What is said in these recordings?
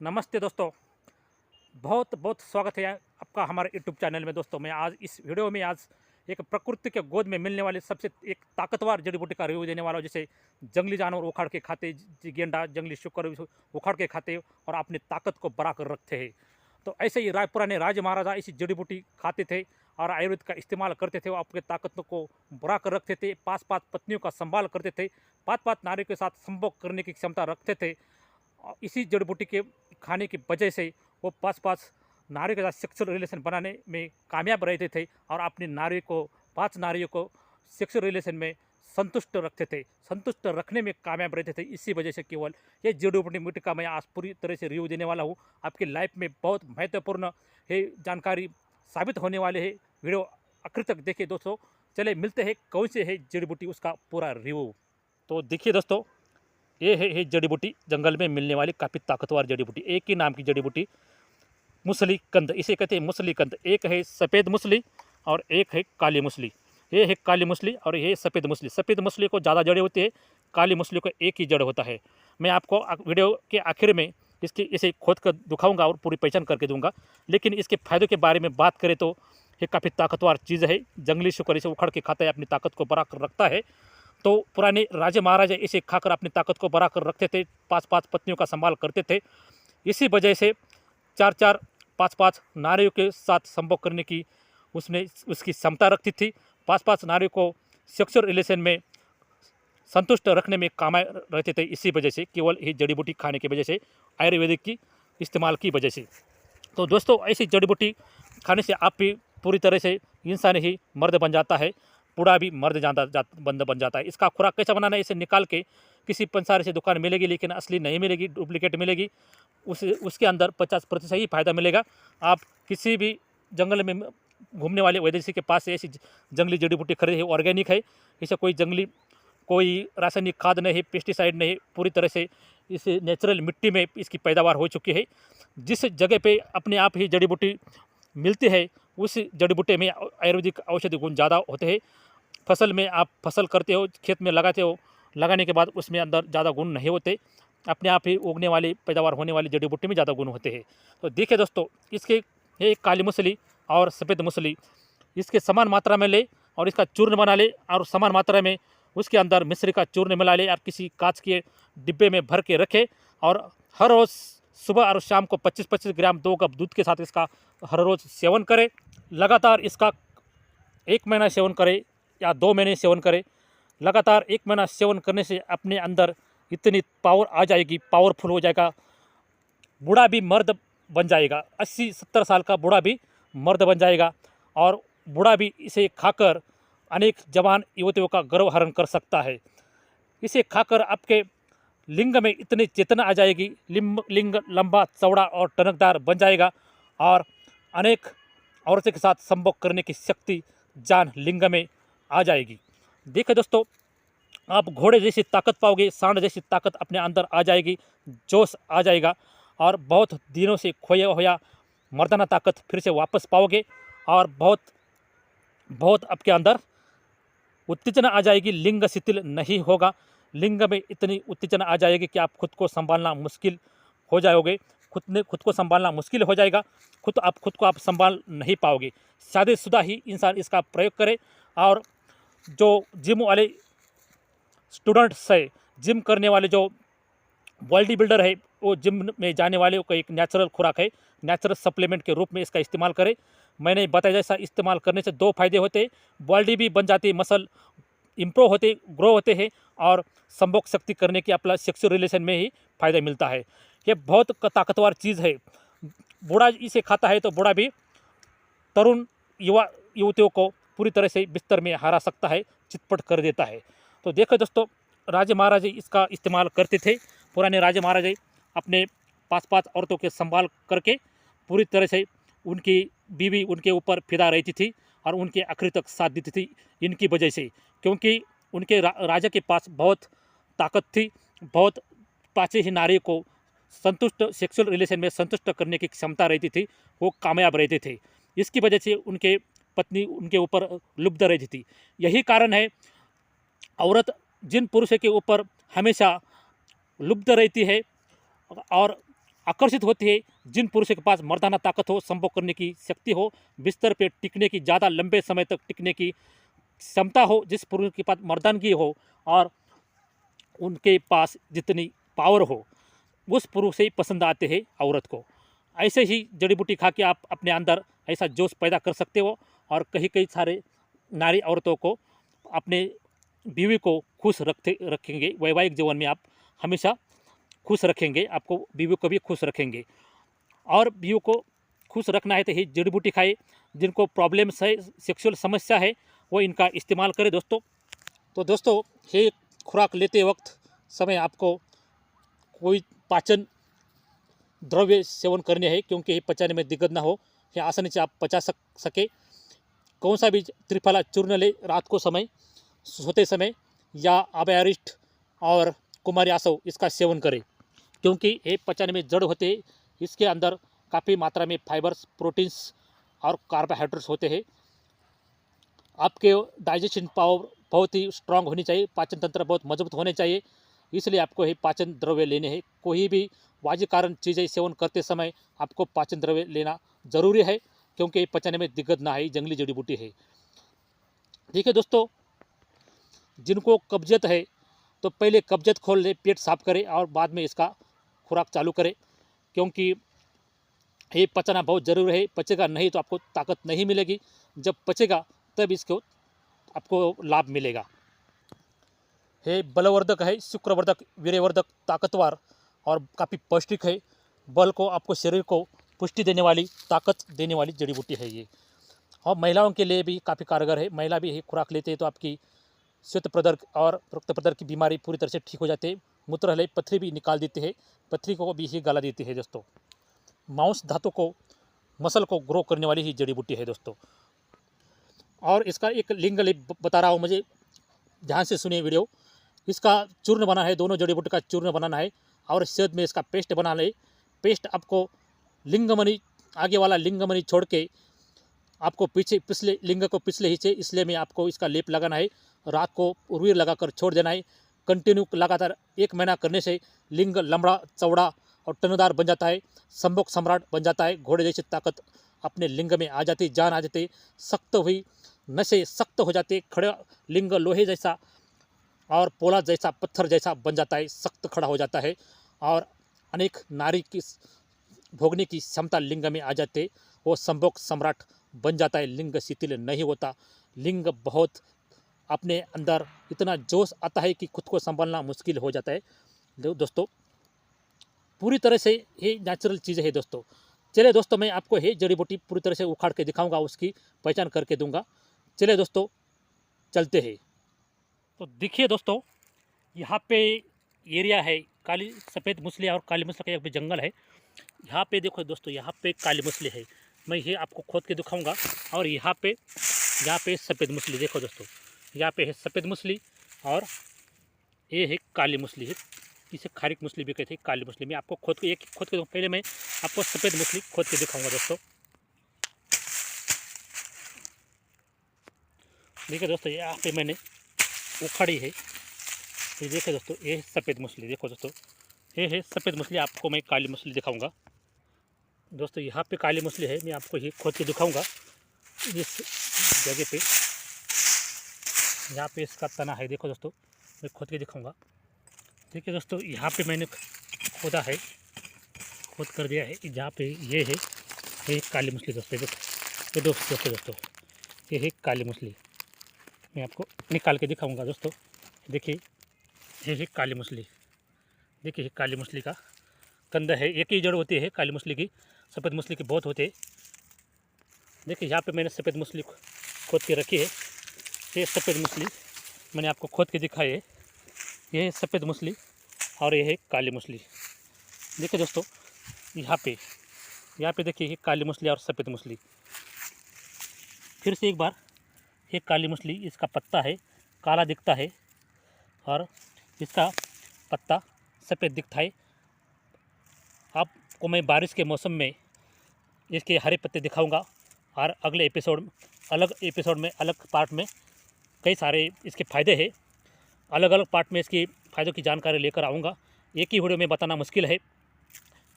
नमस्ते दोस्तों। बहुत बहुत स्वागत है आपका हमारे यूट्यूब चैनल में। दोस्तों मैं आज इस वीडियो में एक प्रकृति के गोद में मिलने वाली सबसे एक ताकतवर जड़ी बूटी का रिव्यू देने वाला हूं, जिसे जंगली जानवर उखाड़ के खाते, गेंडा जंगली शुक्र उखाड़ के खाते और अपनी ताकत को बढ़ा कर रखते हैं। तो ऐसे ही पुराने राजा महाराजा इसी जड़ी बूटी खाते थे और आयुर्वेद का इस्तेमाल करते थे। वो अपनी ताकत को बढ़ा कर रखते थे, 5-5 पत्नियों का संभाल करते थे, 5-5 नारियों के साथ संभोग करने की क्षमता रखते थे। इसी जड़ी बूटी के खाने की वजह से वो 5-5 नारियों के साथ सेक्सुअल रिलेशन बनाने में कामयाब रहते थे और अपनी नारी को 5 नारियों को सेक्सुअल रिलेशन में संतुष्ट रखते थे, संतुष्ट रखने में कामयाब रहते थे। इसी वजह से केवल ये जड़ी बूटी का मैं आज पूरी तरह से रिव्यू देने वाला हूँ। आपकी लाइफ में बहुत महत्वपूर्ण है जानकारी साबित होने वाले है। वीडियो आखिर तक देखिए दोस्तों। चले मिलते हैं कौन से है जड़ी बूटी, उसका पूरा रिव्यू। तो देखिए दोस्तों, ये है जड़ी बूटी, जंगल में मिलने वाली काफ़ी ताकतवर जड़ी बूटी। एक ही नाम की जड़ी बूटी, मुसली कंद, इसे कहते हैं मुसली कंद। एक है सफ़ेद मुसली और एक है काली मुसली। ये है काली मुसली और ये सफ़ेद मुसली। सफ़ेद मुसली को ज़्यादा जड़ें होती है, काली मुसली को एक ही जड़ होता है। मैं आपको वीडियो के आखिर में इसे खोद कर दिखाऊंगा और पूरी पहचान करके दूंगा। लेकिन इसके फायदों के बारे में बात करें तो ये काफ़ी ताकतवर चीज़ है। जंगली शुक्र इसे उखड़ के खाता है, अपनी ताकत को बढ़ा कर रखता है। तो पुराने राजा महाराजा इसे खाकर अपनी ताकत को बढ़ा कर रखते थे, 5-5 पत्नियों का संभाल करते थे। इसी वजह से 4-4, 5-5 नारियों के साथ संभोग करने की उसकी क्षमता रखती थी। 5-5 नारियों को सेक्सुअल रिलेशन में संतुष्ट रखने में कामयाब रहते थे। इसी वजह से केवल ये जड़ी बूटी खाने की वजह से, आयुर्वेदिक की इस्तेमाल की वजह से। तो दोस्तों, ऐसी जड़ी बूटी खाने से आप भी पूरी तरह से इंसान ही मर्द बन जाता है, बूढ़ा भी मर्द बंद बन जाता है। इसका खुराक कैसा बनाना है, इसे निकाल के किसी पंसारी से दुकान मिलेगी, लेकिन असली नहीं मिलेगी, डुप्लीकेट मिलेगी। उसके अंदर 50% ही फायदा मिलेगा। आप किसी भी जंगल में घूमने वाले वैदेशी के पास से ऐसी जंगली जड़ी बूटी खरीदे, ऑर्गेनिक है, इसे कोई रासायनिक खाद नहीं, पेस्टिसाइड नहीं, पूरी तरह से इस नेचुरल मिट्टी में इसकी पैदावार हो चुकी है। जिस जगह पे अपने आप ही जड़ी बूटी मिलती है, उस जड़ी बूटी में आयुर्वेदिक औषधि गुण ज़्यादा होते हैं। फसल में आप फसल करते हो, खेत में लगाते हो, लगाने के बाद उसमें अंदर ज़्यादा गुण नहीं होते। अपने आप ही उगने वाली, पैदावार होने वाली जड़ी बूटी में ज़्यादा गुण होते हैं। तो देखिए दोस्तों, इसके ये काली मुसली और सफ़ेद मुसली इसके समान मात्रा में ले और इसका चूर्ण बना ले, और समान मात्रा में उसके अंदर मिश्री का चूर्ण मिला ले और किसी कांच के डिब्बे में भर के रखे। और हर रोज़ सुबह और शाम को 25-25 ग्राम 2 कप दूध के साथ इसका हर रोज़ सेवन करें। लगातार इसका 1 महीना सेवन करें या 2 महीने सेवन करें। लगातार 1 महीना सेवन करने से अपने अंदर इतनी पावर आ जाएगी, पावरफुल हो जाएगा, बूढ़ा भी मर्द बन जाएगा। 80-70 साल का बूढ़ा भी मर्द बन जाएगा और बूढ़ा भी इसे खाकर अनेक जवान युवतियों का गर्व हरण कर सकता है। इसे खाकर आपके लिंग में इतनी चेतना आ जाएगी, लिंग लंबा चौड़ा और टनकदार बन जाएगा और अनेक औरतों के साथ संभोग करने की शक्ति जान लिंग में आ जाएगी। देखिए दोस्तों, आप घोड़े जैसी ताकत पाओगे, सांड जैसी ताकत अपने अंदर आ जाएगी, जोश आ जाएगा और बहुत दिनों से खोया हुआ मर्दाना ताकत फिर से वापस पाओगे और बहुत बहुत आपके अंदर उत्तेजना आ जाएगी। लिंग शिथिल नहीं होगा, लिंग में इतनी उत्तेजना आ जाएगी कि आप खुद को संभालना मुश्किल हो जाओगे। खुद को संभालना मुश्किल हो जाएगा, खुद को आप संभाल नहीं पाओगे। शादीशुदा ही इंसान इसका प्रयोग करे। और जो जिम वाले स्टूडेंट्स है, जिम करने वाले जो बॉडी बिल्डर है, वो जिम में जाने वाले को एक नेचुरल खुराक है, नेचुरल सप्लीमेंट के रूप में इसका इस्तेमाल करें। मैंने बताया जैसा इस्तेमाल करने से 2 फायदे होते हैं, बॉडी भी बन जाती है, मसल इम्प्रूव होते, ग्रो होते हैं और संभोग शक्ति करने की अपना सेक्सुअल रिलेशन में ही फायदा मिलता है। ये बहुत ताकतवर चीज़ है। बूढ़ा इसे खाता है तो बूढ़ा भी तरुण युवतियों को पूरी तरह से बिस्तर में हरा सकता है, चितपट कर देता है। तो देखो दोस्तों, राजा महाराजा इसका इस्तेमाल करते थे। पुराने राजा महाराजा अपने 5-5 औरतों के संभाल करके पूरी तरह से उनकी बीवी उनके ऊपर फिदा रहती थी और उनके आखिरी तक साथ देती थी इनकी वजह से, क्योंकि उनके राजा के पास बहुत ताकत थी, बहुत 5 ही नारी को संतुष्ट, सेक्सुअल रिलेशन में संतुष्ट करने की क्षमता रहती थी, वो कामयाब रहते थे। इसकी वजह से उनके पत्नी उनके ऊपर लुब्ध रहती थी। यही कारण है औरत जिन पुरुष के ऊपर हमेशा लुब्ध रहती है और आकर्षित होती है। जिन पुरुषों के पास मर्दाना ताकत हो, संभोग करने की शक्ति हो, बिस्तर पे टिकने की, ज़्यादा लंबे समय तक टिकने की क्षमता हो, जिस पुरुष के पास मर्दानगी हो और उनके पास जितनी पावर हो, उस पुरुष से ही पसंद आते हैं औरत को। ऐसे ही जड़ी बूटी खा के आप अपने अंदर ऐसा जोश पैदा कर सकते हो और कई कई सारे नारी औरतों को, अपने बीवी को खुश रखेंगे। वैवाहिक जीवन में आप हमेशा खुश रखेंगे, आपको बीवी को भी खुश रखेंगे। और बीवी को खुश रखना है तो ही जड़ी बूटी खाए। जिनको प्रॉब्लम्स है, सेक्सुअल समस्या है, वो इनका इस्तेमाल करें दोस्तों। तो दोस्तों, ये खुराक लेते वक्त समय आपको कोई पाचन द्रव्य सेवन करने हैं, क्योंकि ये पचाने में दिक्कत ना हो, या आसानी से आप पचा सके। कौन सा भी त्रिफला चूर्ण ले रात को समय, सोते समय, या अभयारिष्ट और कुमारी आसव इसका सेवन करें, क्योंकि ये पचाने में जड़ होते हैं। इसके अंदर काफ़ी मात्रा में फाइबर्स, प्रोटीन्स और कार्बोहाइड्रेट्स होते हैं। आपके डाइजेशन पावर बहुत ही स्ट्रांग होनी चाहिए, पाचन तंत्र बहुत मजबूत होने चाहिए। इसलिए आपको ये पाचन द्रव्य लेने हैं। कोई भी वाजिब कारण चीज़ें सेवन करते समय आपको पाचन द्रव्य लेना जरूरी है, क्योंकि पचाने में दिक्कत ना आए। जंगली जड़ी बूटी है। देखिए दोस्तों, जिनको कब्जियत है तो पहले कब्जियत खोल ले, पेट साफ करें और बाद में इसका खुराक चालू करें, क्योंकि ये पचाना बहुत ज़रूरी है। पचेगा नहीं तो आपको ताकत नहीं मिलेगी। जब पचेगा तब इसको आपको लाभ मिलेगा। ये बलवर्धक है, शुक्रवर्धक, वीर्यवर्धक, ताकतवर और काफ़ी पौष्टिक है। बल को, आपको शरीर को पुष्टि देने वाली, ताकत देने वाली जड़ी बूटी है ये। और महिलाओं के लिए भी काफ़ी कारगर है। महिला भी ये खुराक लेते हैं तो आपकी श्वेत प्रदर और रक्त प्रदर की बीमारी पूरी तरह से ठीक हो जाते हैं। मूत्रहलय, पथरी भी निकाल देते हैं, पथरी को भी ही गला देती है दोस्तों। मांस धातु को, मसल को ग्रो करने वाली ही जड़ी बूटी है दोस्तों। और इसका एक लिंग लेप बता रहा हूँ, मुझे ध्यान से सुनिए वीडियो। इसका चूर्ण बना है, दोनों जड़ी बूटी का चूर्ण बनाना है और शहद में इसका पेस्ट बनाना है। पेस्ट आपको लिंगमणि, आगे वाला लिंगमणि छोड़ के आपको पीछे, पिछले लिंग को पिछले हिस्से, इसलिए में आपको इसका लेप लगाना है। रात को रुई लगाकर छोड़ देना है। कंटिन्यू लगातार 1 महीना करने से लिंग लंबड़ा, चौड़ा और टनदार बन जाता है। संभोग सम्राट बन जाता है। घोड़े जैसी ताकत अपने लिंग में आ जाती, जान आ जाती। सख्त हुई नशे सख्त हो जाते, खड़ा लिंग लोहे जैसा और पोला जैसा, पत्थर जैसा बन जाता है, सख्त खड़ा हो जाता है। और अनेक नारी की भोगने की क्षमता लिंग में आ जाते, वो संभोग सम्राट बन जाता है। लिंग शिथिल नहीं होता। लिंग बहुत अपने अंदर इतना जोश आता है कि खुद को संभालना मुश्किल हो जाता है दोस्तों। पूरी तरह से ये नेचुरल चीज़ है दोस्तों। चलिए दोस्तों, मैं आपको ये जड़ी बूटी पूरी तरह से उखाड़ के दिखाऊंगा, उसकी पहचान करके दूंगा। चलिए दोस्तों, चलते हैं। तो देखिए दोस्तों, यहाँ पे एरिया है, काली सफ़ेद मूसली और काली मूसली का एक जंगल है। यहाँ पे देखो दोस्तों, यहाँ पे काली मूसली है। मैं ये आपको खोद के दिखाऊंगा। और यहाँ पे सफ़ेद मूसली देखो दोस्तों, यहाँ पे है सफ़ेद मूसली और ये है काली मूसली है। इसे खारिक मूसली भी कहते हैं, काली मूसली। मैं आपको खोद के पहले मैं आपको सफ़ेद मूसली खोद के दिखाऊंगा दोस्तों। देखिए दोस्तों, यहाँ पे मैंने उखाड़ी है। ये देखिए दोस्तों, ये सफ़ेद मूसली देखो दोस्तों, ये है सफ़ेद मूसली। आपको मैं काली मूसली दिखाऊंगा दोस्तों। यहाँ पे काली मूसली है, मैं आपको ये खोद के दिखाऊंगा। इस जगह पे, यहाँ पे इसका तना है, देखो दोस्तों, मैं खोद के दिखाऊंगा। देखिए दोस्तों, यहाँ पे मैंने खोदा है, खोद कर दिया है। जहाँ पे ये है, ये काली मूसली दोस्तों। ये दोस्तों, ये है काली मूसली। मैं आपको निकाल के दिखाऊंगा दोस्तों। देखिए, ये है काली मूसली। देखिए, काली मूसली का कंद है। एक ही जड़ होती है काली मूसली की, सफ़ेद मूसली की बहुत होते हैं। देखिए, यहाँ पे मैंने सफ़ेद मूसली खोद के रखी है। ये सफ़ेद मूसली मैंने आपको खोद के दिखाई है। ये है सफ़ेद मूसली और ये है काली मूसली। देखिए दोस्तों, यहाँ पे देखिए, ये काली मूसली और सफ़ेद मूसली। फिर से एक बार, ये काली मूसली, इसका पत्ता है, काला दिखता है और इसका पत्ता सफ़ेद दिखता है। आपको मैं बारिश के मौसम में इसके हरे पत्ते दिखाऊंगा और अगले अलग एपिसोड में, अलग पार्ट में कई सारे इसके फ़ायदे हैं। अलग अलग पार्ट में इसकी फ़ायदों की जानकारी लेकर आऊँगा। एक ही वीडियो में बताना मुश्किल है।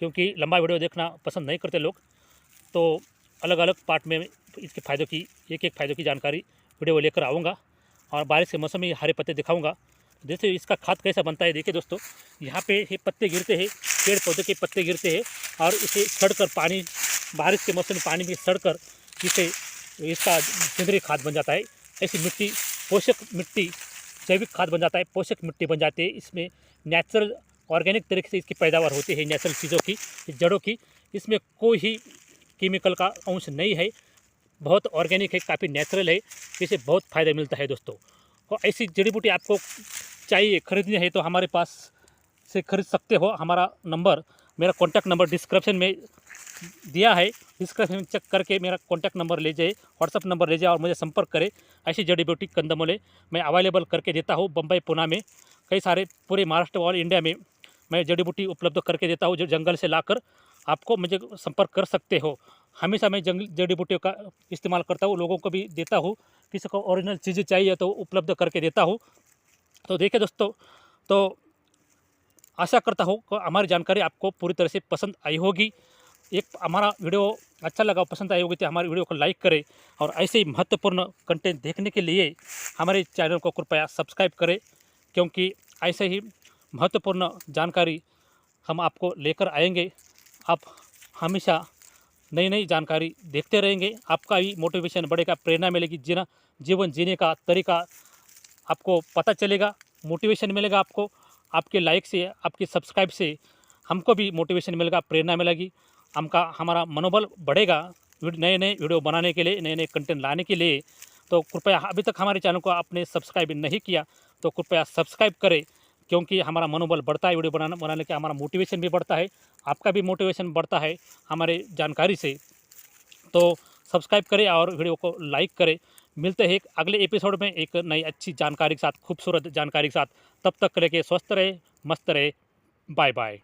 क्योंकि लंबा वीडियो देखना पसंद नहीं करते लोग। तो अलग अलग पार्ट में इसके फ़ायदों की एक फ़ायदों की जानकारी वीडियो लेकर आऊँगा और बारिश के मौसम में हरे पत्ते दिखाऊँगा। जैसे इसका खाद कैसा बनता है देखिए दोस्तों, यहाँ पे ये पत्ते गिरते हैं, पेड़ पौधे के पत्ते गिरते हैं और इसे सड़कर पानी, बारिश के मौसम में पानी में सड़कर इसे इसका सेंद्रीय खाद बन जाता है। ऐसी मिट्टी पोषक मिट्टी, जैविक खाद बन जाता है, पोषक मिट्टी बन जाती है। इसमें नेचुरल ऑर्गेनिक तरीके से इसकी पैदावार होती है, नेचुरल चीज़ों की, जड़ों की। इसमें कोई ही केमिकल का अंश नहीं है, बहुत ऑर्गेनिक है, काफ़ी नेचुरल है। इससे बहुत फ़ायदा मिलता है दोस्तों। और ऐसी जड़ी बूटी आपको चाहिए, खरीदनी है तो हमारे पास से खरीद सकते हो। हमारा नंबर, मेरा कॉन्टैक्ट नंबर डिस्क्रिप्शन में दिया है। डिस्क्रिप्शन में चेक करके मेरा कॉन्टैक्ट नंबर ले जाए, व्हाट्सअप नंबर ले जाए और मुझे संपर्क करें। ऐसी जड़ी बूटी कंदमूले मैं अवेलेबल करके देता हूँ। बम्बई, पुणे में, कई सारे पूरे महाराष्ट्र और इंडिया में मैं जड़ी बूटी उपलब्ध करके देता हूँ, जो जंगल से लाकर आपको मुझे संपर्क कर सकते हो। हमेशा मैं जड़ी बूटियों का इस्तेमाल करता हूँ, लोगों को भी देता हूँ। किसी को ओरिजिनल चीज़ें चाहिए तो उपलब्ध करके देता हूँ। तो देखिए दोस्तों, तो आशा करता हूँ कि हमारी जानकारी आपको पूरी तरह से पसंद आई होगी। एक हमारा वीडियो अच्छा लगा, पसंद आई होगी तो हमारे वीडियो को लाइक करें और ऐसे ही महत्वपूर्ण कंटेंट देखने के लिए हमारे चैनल को कृपया सब्सक्राइब करें, क्योंकि ऐसे ही महत्वपूर्ण जानकारी हम आपको लेकर आएंगे। आप हमेशा नई नई जानकारी देखते रहेंगे, आपका भी मोटिवेशन बढ़ेगा, प्रेरणा मिलेगी, जीवन जीने का तरीका आपको पता चलेगा, मोटिवेशन मिलेगा आपको। आपके लाइक से, आपके सब्सक्राइब से हमको भी मोटिवेशन मिलेगा, प्रेरणा मिलेगी, हमारा मनोबल बढ़ेगा नए नए वीडियो बनाने के लिए, नए नए कंटेंट लाने के लिए। तो कृपया, अभी तक हमारे चैनल को आपने सब्सक्राइब नहीं किया तो कृपया सब्सक्राइब करें, क्योंकि हमारा मनोबल बढ़ता है, वीडियो बनाने के हमारा मोटिवेशन भी बढ़ता है, आपका भी मोटिवेशन बढ़ता है हमारे जानकारी से। तो सब्सक्राइब करें और वीडियो को लाइक करें। मिलते हैं एक अगले एपिसोड में एक नई अच्छी जानकारी के साथ, खूबसूरत जानकारी के साथ। तब तक के लिए स्वस्थ रहे, मस्त रहे। Bye bye.